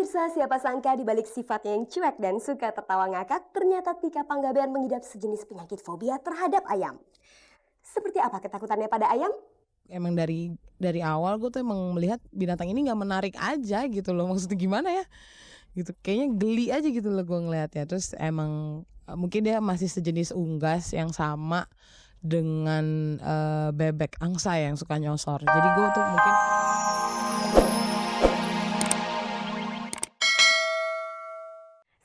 Pemirsa, siapa sangka di balik sifatnya yang cuek dan suka tertawa ngakak, ternyata Tika Panggabean mengidap sejenis penyakit fobia terhadap ayam. Seperti apa ketakutannya pada ayam? Emang dari awal gue tuh emang melihat binatang ini nggak menarik aja gitu loh, maksudnya gimana ya gitu, kayaknya geli aja gitu loh gue ngelihatnya. Terus emang mungkin dia masih sejenis unggas yang sama dengan bebek angsa yang suka nyosor, jadi gue tuh mungkin.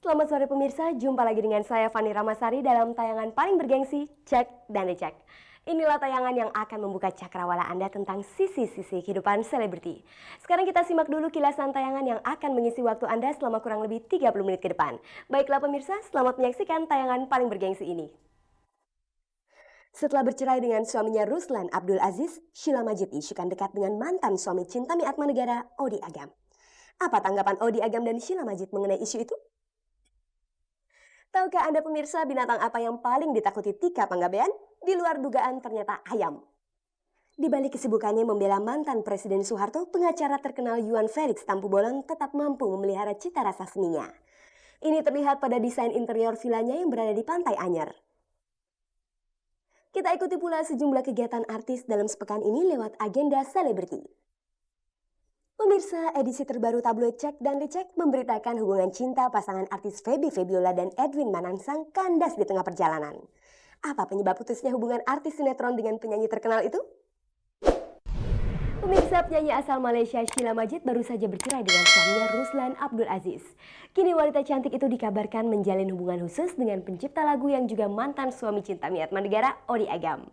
Selamat sore pemirsa, jumpa lagi dengan saya Fani Ramasari dalam tayangan paling bergengsi, Cek dan Dicek. Inilah tayangan yang akan membuka cakrawala Anda tentang sisi-sisi kehidupan selebriti. Sekarang kita simak dulu kilasan tayangan yang akan mengisi waktu Anda selama kurang lebih 30 menit ke depan. Baiklah pemirsa, selamat menyaksikan tayangan paling bergengsi ini. Setelah bercerai dengan suaminya Ruslan Abdul Aziz, Sheila Majid diisukan dekat dengan mantan suami Cintami Atmanegara, Odi Agam. Apa tanggapan Odi Agam dan Sheila Majid mengenai isu itu? Tahukah Anda pemirsa binatang apa yang paling ditakuti Tika Panggabean? Di luar dugaan ternyata ayam. Di balik kesibukannya membela mantan Presiden Soeharto, pengacara terkenal Yuan Felix Tampu Bolon tetap mampu memelihara cita rasa seninya. Ini terlihat pada desain interior vilanya yang berada di Pantai Anyer. Kita ikuti pula sejumlah kegiatan artis dalam sepekan ini lewat agenda selebriti. Pemirsa, edisi terbaru tabloid Cek dan Dicek memberitakan hubungan cinta pasangan artis Feby Febiola dan Edwin Manansang kandas di tengah perjalanan. Apa penyebab putusnya hubungan artis sinetron dengan penyanyi terkenal itu? Pemirsa, penyanyi asal Malaysia Sheila Majid baru saja bercerai dengan suaminya Ruslan Abdul Aziz. Kini wanita cantik itu dikabarkan menjalin hubungan khusus dengan pencipta lagu yang juga mantan suami Cintami Atmanegara, Odi Agam.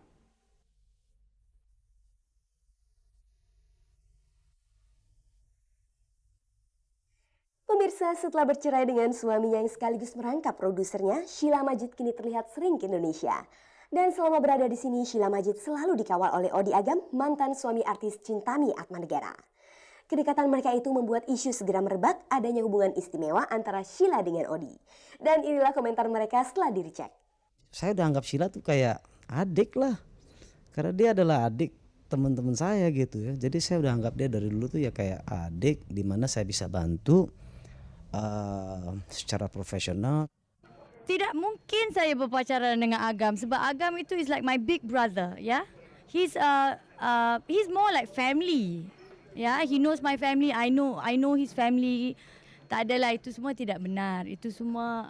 Pemirsa, setelah bercerai dengan suaminya yang sekaligus merangkap produsernya, Sheila Majid kini terlihat sering ke Indonesia. Dan selama berada di sini, Sheila Majid selalu dikawal oleh Odi Agam, mantan suami artis Cintami Atmanegara. Kedekatan mereka itu membuat isu segera merebak adanya hubungan istimewa antara Sheila dengan Odi. Dan inilah komentar mereka setelah dicek. Saya udah anggap Sheila tuh kayak adik lah, karena dia adalah adik teman-teman saya gitu ya. Jadi saya udah anggap dia dari dulu tuh ya kayak adik, dimana saya bisa bantu secara profesional. Tidak mungkin saya berpacaran dengan Agam sebab Agam itu is like my big brother, ya. He's more like family. Ya, he knows my family, I know his family. Tak adalah, itu semua tidak benar. Itu semua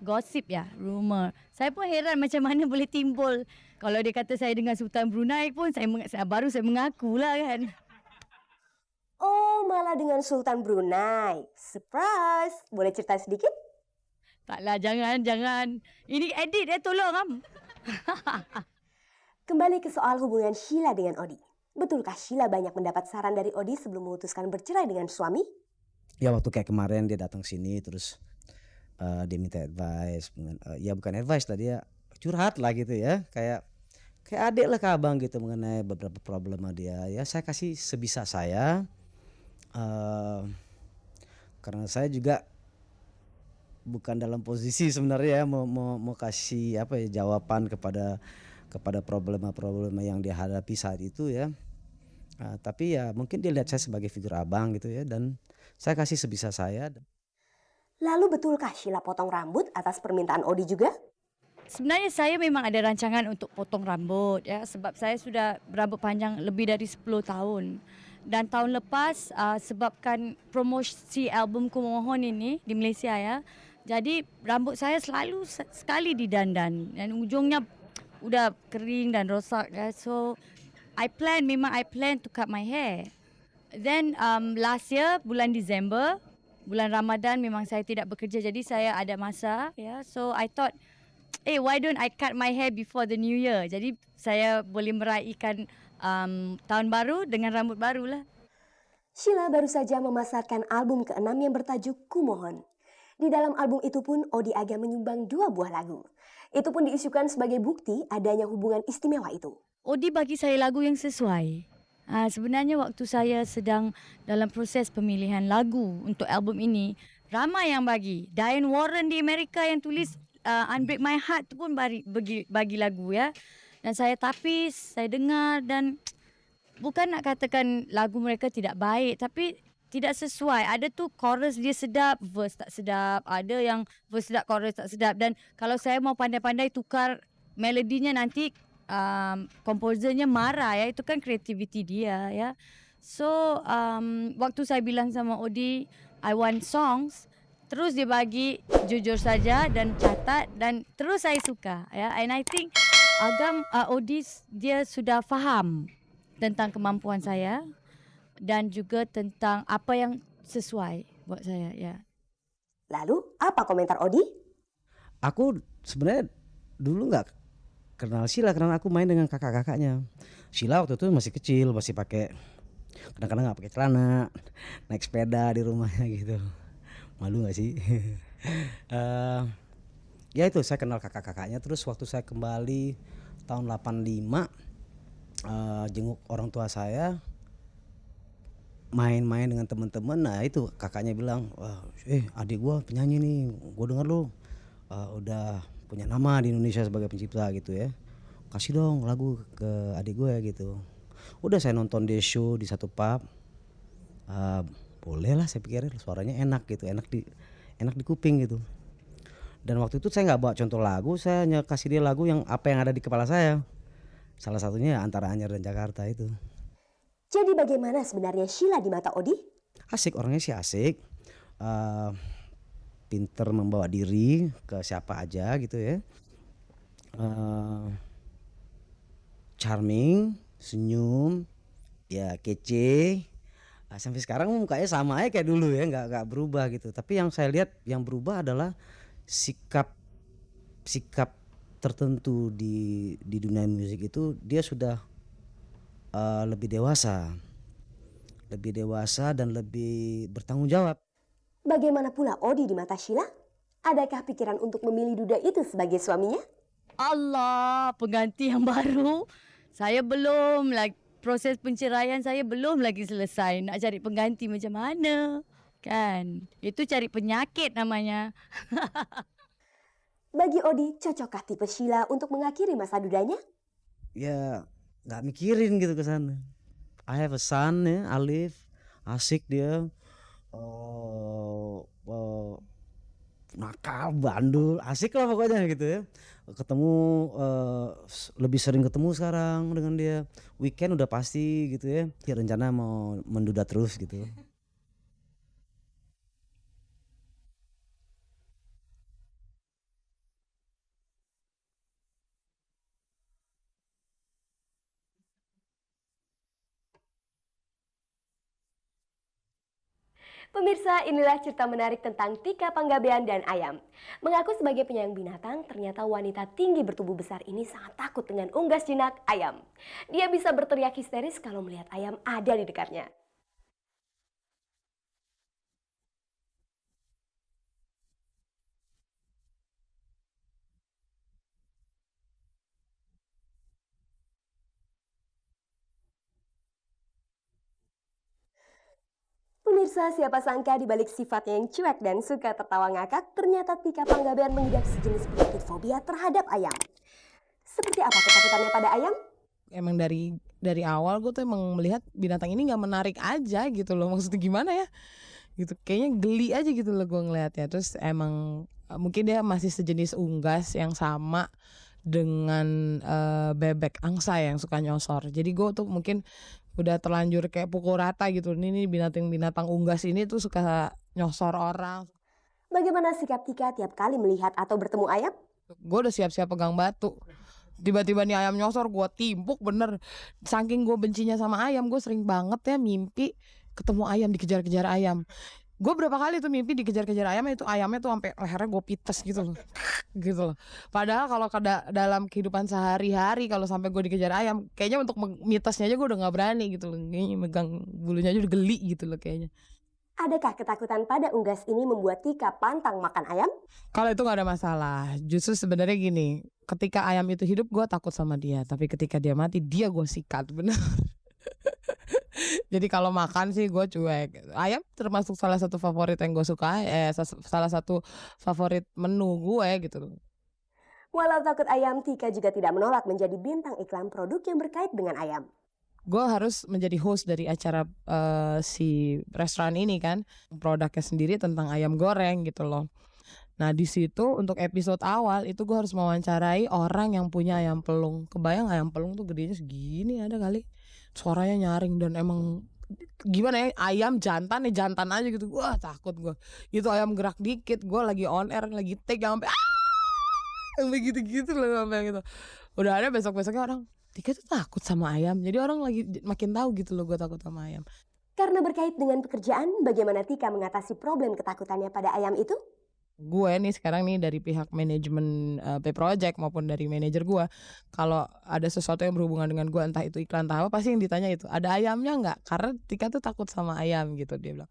gosip ya, rumor. Saya pun heran macam mana boleh timbul. Kalau dia kata saya dengan Sultan Brunei pun saya mengakulah kan. Oh, malah dengan Sultan Brunei. Surprise! Boleh cerita sedikit? Taklah, jangan. Ini edit tolong am. Kembali ke soal hubungan Sheila dengan Odi. Betulkah Sheila banyak mendapat saran dari Odi sebelum memutuskan bercerai dengan suami? Ya waktu kayak kemarin dia datang sini terus dia minta advice, ya bukan advice lah, dia curhat lah gitu ya, kayak adik lah ke abang gitu mengenai beberapa problema dia. Ya saya kasih sebisa saya. Karena saya juga bukan dalam posisi sebenarnya ya mau kasih jawaban kepada problema yang dia hadapi saat itu ya. Tapi ya mungkin dia lihat saya sebagai figur abang gitu ya, dan saya kasih sebisa saya. Lalu betulkah Sheila potong rambut atas permintaan Odi juga? Sebenarnya saya memang ada rancangan untuk potong rambut ya, sebab saya sudah berambut panjang lebih dari 10 tahun. Dan tahun lepas sebabkan promosi album Kumohon ini di Malaysia ya, jadi rambut saya selalu sekali didandan dan ujungnya udah kering dan rosak ya. So I plan to cut my hair. Then last year bulan Disember, bulan Ramadan memang saya tidak bekerja, jadi saya ada masa ya. So I thought, why don't I cut my hair before the new year? Jadi saya boleh meraihkan tahun baru dengan rambut baru lah. Sheila baru saja memasarkan album ke-6 yang bertajuk Kumohon. Di dalam album itu pun Odi Agam menyumbang 2 buah lagu. Itu pun diisukan sebagai bukti adanya hubungan istimewa itu. Odi bagi saya lagu yang sesuai. Sebenarnya waktu saya sedang dalam proses pemilihan lagu untuk album ini, ramai yang bagi. Diane Warren di Amerika yang tulis Unbreak My Heart tu pun bagi lagu ya. Dan saya tapis, saya dengar, dan bukan nak katakan lagu mereka tidak baik, tapi tidak sesuai. Ada tu chorus dia sedap, verse tak sedap. Ada yang verse sedap, chorus tak sedap. Dan kalau saya mau pandai-pandai tukar melodinya nanti komposernya marah ya. Itu kan kreativiti dia ya. So waktu saya bilang sama Odi, I want songs, terus dia bagi jujur saja dan catat dan terus saya suka ya. And I think Agam Odi dia sudah faham tentang kemampuan saya dan juga tentang apa yang sesuai buat saya ya. Lalu, apa komentar Odi? Aku sebenarnya dulu nggak kenal Sheila karena aku main dengan kakak-kakaknya. Sheila waktu itu masih kecil, masih pakai kadang-kadang nggak pakai celana, naik sepeda di rumahnya gitu. Malu nggak sih? Ya itu saya kenal kakak-kakaknya. Terus waktu saya kembali tahun 85 jenguk orang tua saya, main-main dengan teman-teman. Nah itu kakaknya bilang, wah, adik gua penyanyi nih, gua dengar lu udah punya nama di Indonesia sebagai pencipta gitu ya, kasih dong lagu ke adik gue gitu. Udah saya nonton dia show di satu pub, boleh lah saya pikir suaranya enak gitu, enak di kuping gitu. Dan waktu itu saya nggak bawa contoh lagu, saya hanya kasih dia lagu yang apa yang ada di kepala saya. Salah satunya Antara Anyer dan Jakarta itu. Jadi bagaimana sebenarnya Sheila di mata Odi? Asik, orangnya sih asik, pinter membawa diri ke siapa aja gitu ya, charming, senyum, ya kece. Sampai sekarang mukanya sama aja kayak dulu ya, nggak berubah gitu. Tapi yang saya lihat yang berubah adalah sikap tertentu di dunia musik itu. Dia sudah lebih dewasa dan lebih bertanggung jawab. Bagaimana pula Odi di mata Sheila? Adakah pikiran untuk memilih Duda itu sebagai suaminya? Allah, pengganti yang baru. Saya belum lagi, proses penceraian saya belum lagi selesai. Nak cari pengganti macam mana? Kan, itu cari penyakit namanya. Bagi Odi, cocokkah tipe Sheila untuk mengakhiri masa dudanya? Ya nggak mikirin gitu ke sana. I have a son ya, Alif, asik dia, nakal, bandul, asik lah pokoknya gitu ya. Ketemu lebih sering ketemu sekarang dengan dia. Weekend udah pasti gitu ya. Ya rencana mau menduda terus gitu. Pemirsa, inilah cerita menarik tentang Tika Panggabean dan Ayam. Mengaku sebagai penyayang binatang, ternyata wanita tinggi bertubuh besar ini sangat takut dengan unggas jinak ayam. Dia bisa berteriak histeris kalau melihat ayam ada di dekatnya. Pemirsa, siapa sangka di balik sifatnya yang cuek dan suka tertawa ngakak, ternyata Tika Panggabean mengidap sejenis penyakit fobia terhadap ayam. Seperti apa ketakutannya pada ayam? Emang dari awal gue tuh emang melihat binatang ini nggak menarik aja gitu loh, maksudnya gimana ya gitu, kayaknya geli aja gitu loh gue ngelihatnya. Terus emang mungkin dia masih sejenis unggas yang sama dengan bebek angsa yang suka nyosor. Jadi gue tuh mungkin udah terlanjur kayak pukul rata gitu. Ini binatang unggas ini tuh suka nyosor orang. Bagaimana sikap Tika tiap kali melihat atau bertemu ayam? Gue udah siap-siap pegang batu. Tiba-tiba nih ayam nyosor, gue timpuk bener. Saking gue bencinya sama ayam, gue sering banget ya mimpi ketemu ayam, dikejar-kejar ayam. Gue berapa kali tuh mimpi dikejar-kejar ayam, itu ayamnya tuh sampai lehernya gue pites gitu loh. Gitu loh. Padahal kalau dalam kehidupan sehari-hari kalau sampai gue dikejar ayam, kayaknya untuk mitosnya aja gue udah nggak berani gitu loh. Kayaknya megang bulunya aja udah geli gitu loh kayaknya. Adakah ketakutan pada unggas ini membuat Tika pantang makan ayam? Kalau itu nggak ada masalah. Justru sebenarnya gini, ketika ayam itu hidup gue takut sama dia, tapi ketika dia mati dia gue sikat bener. Jadi kalau makan sih gue cuek. Ayam termasuk salah satu favorit yang gue suka, salah satu favorit menu gue gitu. Walau takut ayam, Tika juga tidak menolak menjadi bintang iklan produk yang berkait dengan ayam. gue harus menjadi host dari acara si restoran ini kan, produknya sendiri tentang ayam goreng gitu loh. Nah di situ untuk episode awal itu gue harus mewawancarai orang yang punya ayam pelung. Kebayang ayam pelung tuh gedenya segini ada kali, suaranya nyaring dan emang gimana ya, ayam jantan ya jantan aja gitu. Wah takut gue, itu ayam gerak dikit gue lagi on air lagi take sampai sampai gitu-gitu loh, sampai gitu. Udah ada besok-besoknya orang, Tika tuh takut sama ayam. Jadi orang lagi makin tahu gitu loh gue takut sama ayam. Karena berkait dengan pekerjaan, bagaimana Tika mengatasi problem ketakutannya pada ayam itu? Gue nih sekarang nih dari pihak manajemen P Project maupun dari manajer gue, kalau ada sesuatu yang berhubungan dengan gue, entah itu iklan entah apa, pasti yang ditanya itu ada ayamnya nggak, karena Tika tuh takut sama ayam gitu, dia bilang.